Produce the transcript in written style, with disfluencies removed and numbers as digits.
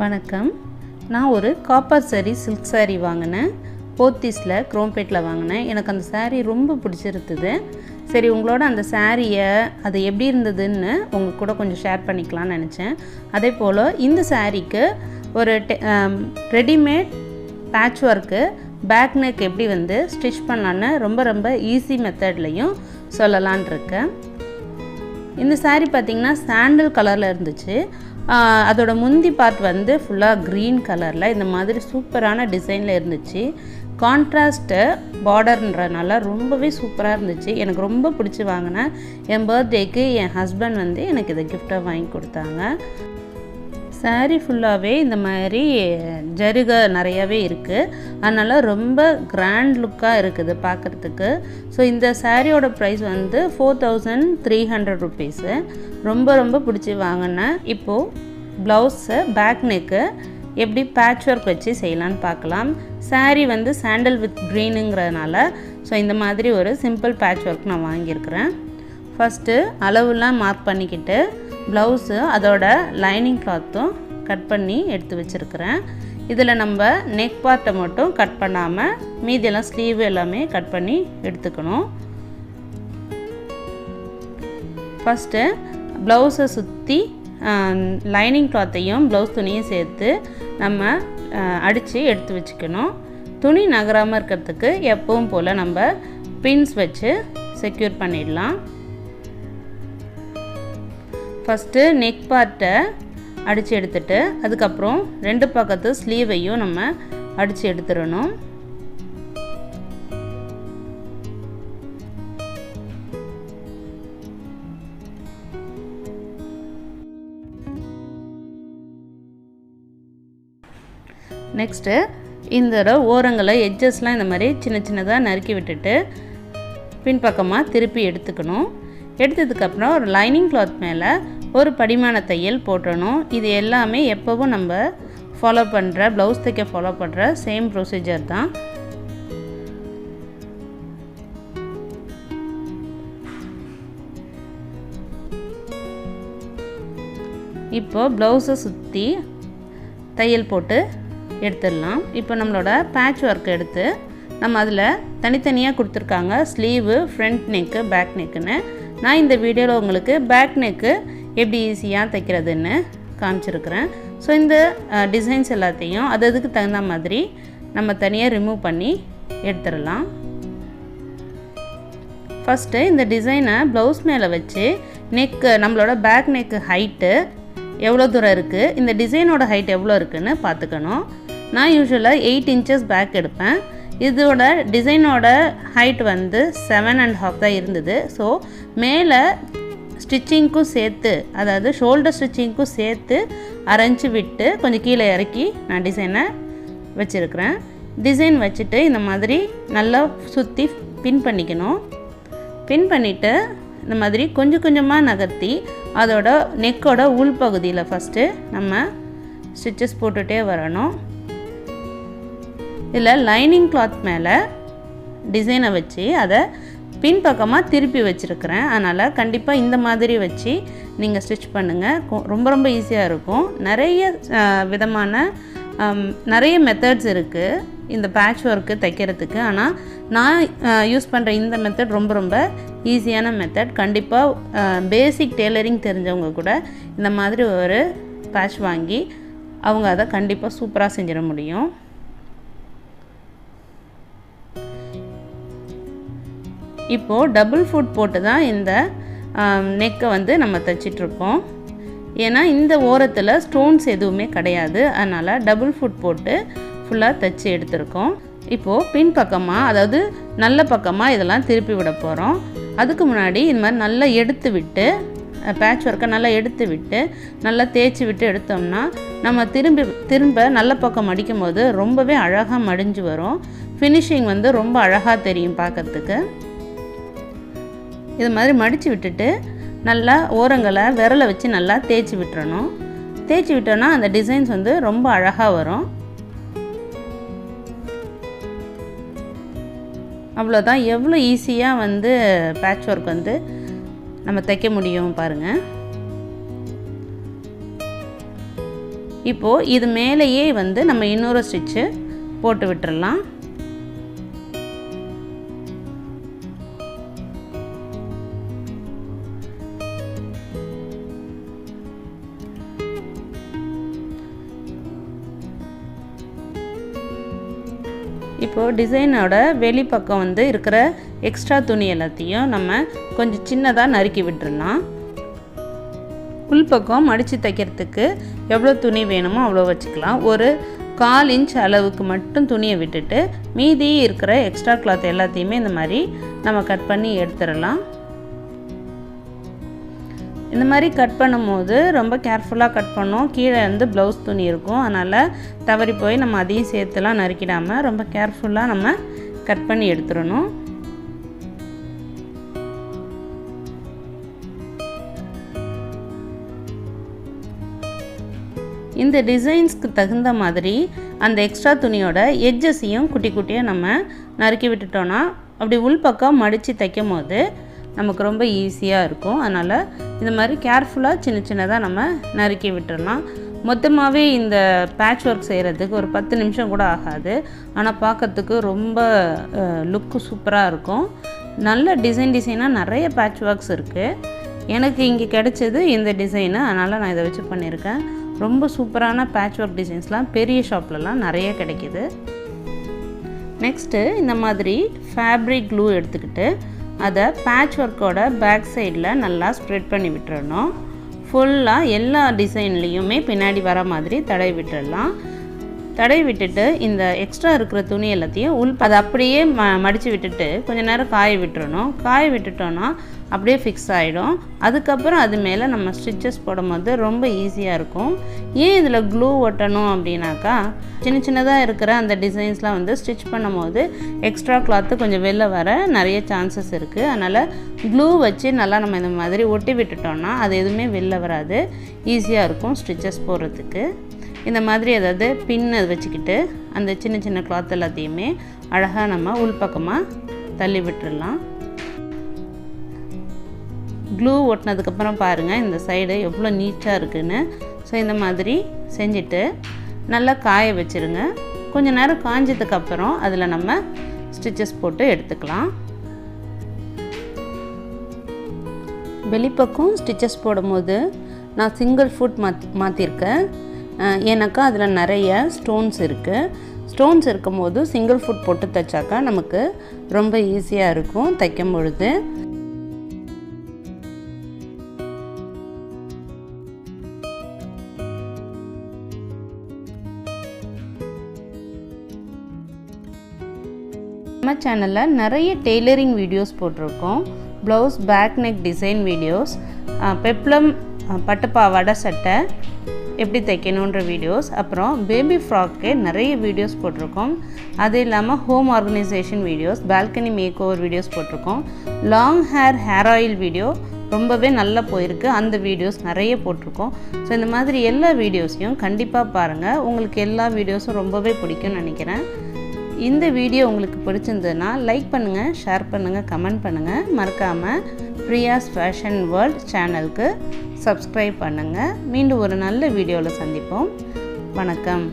வணக்கம். நான் ஒரு காப்பர் saree சில்க் saree வாங்கினேன். போத்தீஸில் குரோம்பேட்டில் வாங்கினேன். எனக்கு அந்த saree ரொம்ப பிடிச்சிருந்தது. சரி, உங்களோட அந்த சாரியை அது எப்படி இருந்ததுன்னு உங்கள் கூட கொஞ்சம் ஷேர் பண்ணிக்கலாம்னு நினச்சேன். அதே போல் இந்த சாரீக்கு ஒரு readymade patch work back neck எப்படி வந்து ஸ்டிச் பண்ணலான்னு ரொம்ப ஈஸி மெத்தட்லையும் சொல்லலான் இருக்கேன். இந்த saree பார்த்திங்கன்னா சாண்டல் கலரில் இருந்துச்சு. அதோட முந்தி பார்ட் வந்து ஃபுல்லாக க்ரீன் கலரில் இந்த மாதிரி சூப்பரான டிசைனில் இருந்துச்சு. கான்ட்ராஸ்ட்டு பார்டர்ன்றனால ரொம்பவே சூப்பராக இருந்துச்சு. எனக்கு ரொம்ப பிடிச்சி வாங்கினேன். என் பர்த்டேக்கு என் ஹஸ்பண்ட் வந்து எனக்கு இதை கிஃப்டாக வாங்கி கொடுத்தாங்க. சாரீ ஃபுல்லாகவே இந்த மாதிரி ஜருகை நிறையாவே இருக்குது. அதனால் ரொம்ப கிராண்ட் லுக்காக இருக்குது பார்க்குறதுக்கு. ஸோ இந்த சாரியோட ப்ரைஸ் வந்து 4300 ருபீஸு. ரொம்ப பிடிச்சி வாங்கினேன். இப்போது ப்ளவுஸு பேக் நெக்கு எப்படி பேட்ச் ஒர்க் வச்சு செய்யலான்னு பார்க்கலாம். சாரீ வந்து சாண்டல் வித் க்ரீனுங்கிறதுனால ஸோ இந்த மாதிரி ஒரு சிம்பிள் பேட்ச் ஒர்க் நான் வாங்கியிருக்கிறேன். ஃபஸ்ட்டு அளவுலாம் மார்க் பண்ணிக்கிட்டு ப்ளவுஸு அதோட லைனிங் கிளாத்தும் கட் பண்ணி எடுத்து வச்சுருக்கிறேன். இதில் நம்ம நெக் பார்ட்டை மட்டும் கட் பண்ணாமல் மீதியெல்லாம் ஸ்லீவ் எல்லாமே கட் பண்ணி எடுத்துக்கணும். ஃபஸ்ட்டு ப்ளவுஸை சுற்றி லைனிங் கிளாத்தையும் ப்ளவுஸ் துணியும் சேர்த்து நம்ம அடித்து எடுத்து வச்சுக்கணும். துணி நகராமல் இருக்கிறதுக்கு எப்பவும் போல் நம்ம பின்ஸ் வச்சு செக்யூர் பண்ணிடலாம். ஃபஸ்ட்டு நெக் பார்ட்டை அடித்து எடுத்துட்டு அதுக்கப்புறம் ரெண்டு பக்கத்து ஸ்லீவையும் நம்ம அடித்து எடுத்துடணும். நெக்ஸ்ட்டு இந்த ஓரங்களை எட்ஜஸ்லாம் இந்த மாதிரி சின்னதாக நறுக்கி விட்டுட்டு பின்பக்கமாக திருப்பி எடுத்துக்கணும். எடுத்ததுக்கப்புறம் ஒரு லைனிங் கிளாத் மேலே ஒரு படிமான தையல் போட்டணும். இது எல்லாமே எப்போவும் நம்ம ஃபாலோ பண்ணுற ப்ளவுஸ் தைக்க ஃபாலோ பண்ணுற சேம் ப்ரொசீஜர் தான். இப்போது ப்ளவுஸை சுற்றி தையல் போட்டு எடுத்துடலாம். இப்போ நம்மளோட பேட்ச் ஒர்க் எடுத்து நம்ம அதில் தனித்தனியாக கொடுத்துருக்காங்க ஸ்லீவு, ஃப்ரண்ட் நெக்கு, பேக் நெக்குன்னு. நான் இந்த வீடியோவில் உங்களுக்கு பேக் நெக்கு எப்படி ஈஸியாக தைக்கிறதுன்னு காமிச்சிருக்கிறேன். ஸோ இந்த டிசைன்ஸ் எல்லாத்தையும் அதுக்கு தகுந்த மாதிரி நம்ம தனியாக ரிமூவ் பண்ணி எடுத்துடலாம். ஃபஸ்ட்டு இந்த டிசைனை ப்ளவுஸ் மேலே வச்சு நெக்கு நம்மளோட பேக் நெக்கு ஹைட்டு எவ்வளோ தூரம் இருக்குது, இந்த டிசைனோட ஹைட் எவ்வளோ இருக்குதுன்னு பார்த்துக்கணும். நான் யூஸ்வலாக 8 inches பேக் எடுப்பேன். இதோட டிசைனோட ஹைட் வந்து 7.5 தான் இருந்தது. ஸோ மேலே ஸ்டிச்சிங்க்கும் சேர்த்து, அதாவது ஷோல்டர் ஸ்டிச்சிங்க்கும் சேர்த்து அரைஞ்சி விட்டு கொஞ்சம் கீழே இறக்கி நான் டிசைனை வச்சுருக்கிறேன். டிசைன் வச்சுட்டு இந்த மாதிரி நல்லா சுற்றி பின் பண்ணிக்கணும். பின் பண்ணிவிட்டு இந்த மாதிரி கொஞ்சமாக நகர்த்தி அதோட நெக்கோட உள் பகுதியில் ஃபஸ்ட்டு நம்ம ஸ்டிச்சஸ் போட்டுகிட்டே வரணும். இதில் லைனிங் கிளாத் மேலே டிசைனை வச்சு அதை பின்பக்கமாக திருப்பி வச்சுருக்கிறேன். அதனால் கண்டிப்பாக இந்த மாதிரி வச்சு நீங்கள் ஸ்டிச் பண்ணுங்கள். ரொம்ப ஈஸியாக இருக்கும். நிறைய மெத்தட்ஸ் இருக்குது இந்த பேட்ச் ஒர்க்கு தைக்கிறதுக்கு. ஆனால் நான் யூஸ் பண்ணுற இந்த மெத்தட் ரொம்ப ஈஸியான மெத்தட். கண்டிப்பாக பேசிக் டெய்லரிங் தெரிஞ்சவங்க கூட இந்த மாதிரி ஒரு பேட்ச் வாங்கி அவங்க அதை கண்டிப்பாக சூப்பராக செஞ்சிட முடியும். இப்போது டபுள் ஃபுட் போட்டு தான் இந்த நெக்கை வந்து நம்ம தைச்சிட்ருக்கோம். ஏன்னா இந்த ஓரத்தில் ஸ்டோன்ஸ் எதுவுமே கிடையாது. அதனால் டபுள் ஃபுட் போட்டு ஃபுல்லாக தைச்சி எடுத்துருக்கோம். இப்போது பின் பக்கமாக, அதாவது நல்ல பக்கமாக இதெல்லாம் திருப்பி விட போகிறோம். அதுக்கு முன்னாடி இந்த மாதிரி நல்லா எடுத்து விட்டு பேட்ச் ஒர்க்கை நல்லா எடுத்து விட்டு நல்லா தேய்ச்சி விட்டு எடுத்தோம்னா நம்ம திரும்ப நல்ல பக்கம் மடிக்கும் போது ரொம்பவே அழகாக மடிஞ்சு வரும். ஃபினிஷிங் வந்து ரொம்ப அழகாக தெரியும் பார்க்குறதுக்கு. இது மாதிரி மடித்து விட்டுட்டு நல்லா ஓரங்களை விரலை வச்சு நல்லா தேய்ச்சி விட்டுறணும். தேய்ச்சி விட்டோன்னா அந்த டிசைன்ஸ் வந்து ரொம்ப அழகாக வரும். அவ்வளோதான். எவ்வளோ ஈஸியாக வந்து பேட்ச் ஒர்க் வந்து நம்ம தைக்க முடியும் பாருங்கள். இப்போது இது மேலேயே வந்து நம்ம இன்னொரு ஸ்டிச்சு போட்டு விட்டுறலாம். இப்போது டிசைனோட வெளிப்பக்கம் வந்து இருக்கிற எக்ஸ்ட்ரா துணி எல்லாத்தையும் நம்ம கொஞ்சம் சின்னதாக நறுக்கி விட்டுறலாம். உள்பக்கம் மடித்து தைக்கிறதுக்கு எவ்வளோ துணி வேணுமோ அவ்வளோ வச்சுக்கலாம். ஒரு 1/4 இன்ச் அளவுக்கு மட்டும் துணியை விட்டுட்டு மீதி இருக்கிற எக்ஸ்ட்ரா கிளாத் எல்லாத்தையுமே இந்த மாதிரி நம்ம கட் பண்ணி எடுத்துடலாம். இந்த மாதிரி கட் பண்ணும்போது ரொம்ப கேர்ஃபுல்லாக கட் பண்ணோம். கீழே வந்து ப்ளவுஸ் துணி இருக்கும், அதனால் தவறி போய் நம்ம அதையும் சேர்த்துலாம் நறுக்கிடாமல் ரொம்ப கேர்ஃபுல்லாக நம்ம கட் பண்ணி எடுத்துடணும். இந்த டிசைன்ஸ்க்கு தகுந்த மாதிரி அந்த எக்ஸ்ட்ரா துணியோட எட்ஜஸையும் குட்டி குட்டியாக நம்ம நறுக்கி விட்டுட்டோன்னா அப்படி உள்பக்கம் மடித்து தைக்கும் போது நமக்கு ரொம்ப ஈஸியாக இருக்கும். அதனால் இந்த மாதிரி கேர்ஃபுல்லாக சின்ன சின்னதாக நம்ம நறுக்கி விட்டுடலாம். மொத்தமாகவே இந்த பேட்ச் ஒர்க் செய்கிறதுக்கு ஒரு 10 நிமிஷம் கூட ஆகாது. ஆனால் பார்க்கறதுக்கு ரொம்ப லுக்கு சூப்பராக இருக்கும். நல்ல டிசைனாக நிறைய பேட்ச் ஒர்க்ஸ் இருக்குது. எனக்கு இங்கே கிடைச்சது இந்த டிசைனு, அதனால் நான் இதை வச்சு பண்ணியிருக்கேன். ரொம்ப சூப்பரான பேட்ச் ஒர்க் டிசைன்ஸ்லாம் பெரிய ஷாப்லலாம் நிறைய கிடைக்கிது. நெக்ஸ்ட்டு இந்த மாதிரி ஃபேப்ரிக் க்ளூ எடுத்துக்கிட்டு அதை பேட்ச் ஒர்க்கோட பேக் சைடில் நல்லா ஸ்ப்ரெட் பண்ணி விட்டுறணும். ஃபுல்லாக எல்லா டிசைன்லேயுமே பின்னாடி வர மாதிரி தடவி விட்டுடலாம். தடவி விட்டுட்டு இந்த எக்ஸ்ட்ரா இருக்கிற துணி எல்லாத்தையும் அதை அப்படியே மடித்து விட்டுட்டு கொஞ்சம் நேரம் காய விட்டுறணும். காய விட்டுட்டோன்னா அப்படியே ஃபிக்ஸ் ஆகிடும். அதுக்கப்புறம் அது மேலே நம்ம ஸ்டிச்சஸ் போடும்போது ரொம்ப ஈஸியாக இருக்கும். ஏன் இதில் க்ளூ ஒட்டணும் அப்படின்னாக்கா, சின்ன சின்னதாக இருக்கிற அந்த டிசைன்ஸ்லாம் வந்து ஸ்டிச் பண்ணும்போது எக்ஸ்ட்ரா கிளாத்து கொஞ்சம் வெளில வர நிறைய சான்சஸ் இருக்குது. அதனால் க்ளூ வச்சு நல்லா நம்ம இந்த மாதிரி ஒட்டி விட்டுட்டோன்னா அது எதுவுமே வெளில வராது, ஈஸியாக இருக்கும் ஸ்டிச்சஸ் போடுறதுக்கு. இந்த மாதிரி அதாவது பின்னு வச்சுக்கிட்டு அந்த சின்ன சின்ன கிளாத் எல்லாத்தையுமே அழகாக நம்ம உள்பக்கமாக தள்ளி விட்டுடலாம். க்ளூ ஒட்டினதுக்கப்புறம் பாருங்கள் இந்த சைடு எவ்வளோ நீட்டாக இருக்குதுன்னு. ஸோ இந்த மாதிரி செஞ்சுட்டு நல்லா காய வச்சுருங்க. கொஞ்சம் நேரம் காஞ்சதுக்கப்புறம் அதில் நம்ம ஸ்டிச்சஸ் போட்டு எடுத்துக்கலாம். வெளிப்பக்கம் ஸ்டிச்சஸ் போடும்போது நான் சிங்கிள் ஃபுட் மாற்றிருக்கேன். ஏன்னாக்கா அதில் நிறைய ஸ்டோன்ஸ் இருக்குது. ஸ்டோன்ஸ் இருக்கும்போது சிங்கிள் ஃபுட் போட்டு தைச்சாக்கா நமக்கு ரொம்ப ஈஸியாக இருக்கும் தைக்கும் பொழுது. நம்ம சேனலில் நிறைய டெய்லரிங் வீடியோஸ் போட்டிருக்கோம். Blouse back neck design videos, peplum பட்டு பாவாடை சட்டை எப்படி தைக்கணுன்ற வீடியோஸ், அப்புறம் பேபி ஃப்ராக்கு நிறைய வீடியோஸ் போட்டிருக்கோம். அது இல்லாமல் home organisation videos, balcony makeover videos போட்டிருக்கோம். லாங் ஹேர் ஆயில் வீடியோ ரொம்பவே நல்லா போயிருக்கு, அந்த வீடியோஸ் நிறைய போட்டிருக்கோம். ஸோ இந்த மாதிரி எல்லா வீடியோஸையும் கண்டிப்பாக பாருங்கள். உங்களுக்கு எல்லா வீடியோஸும் ரொம்பவே பிடிக்கும்னு நினைக்கிறேன். இந்த வீடியோ உங்களுக்கு பிடிச்சிருந்ததுன்னா லைக் பண்ணுங்கள், ஷேர் பண்ணுங்கள், கமெண்ட் பண்ணுங்கள். மறக்காமல் பிரியாஸ் ஃபேஷன் வேர்ல்ட் சேனலுக்கு சப்ஸ்கிரைப் பண்ணுங்கள். மீண்டும் ஒரு நல்ல வீடியோவில் சந்திப்போம். வணக்கம்.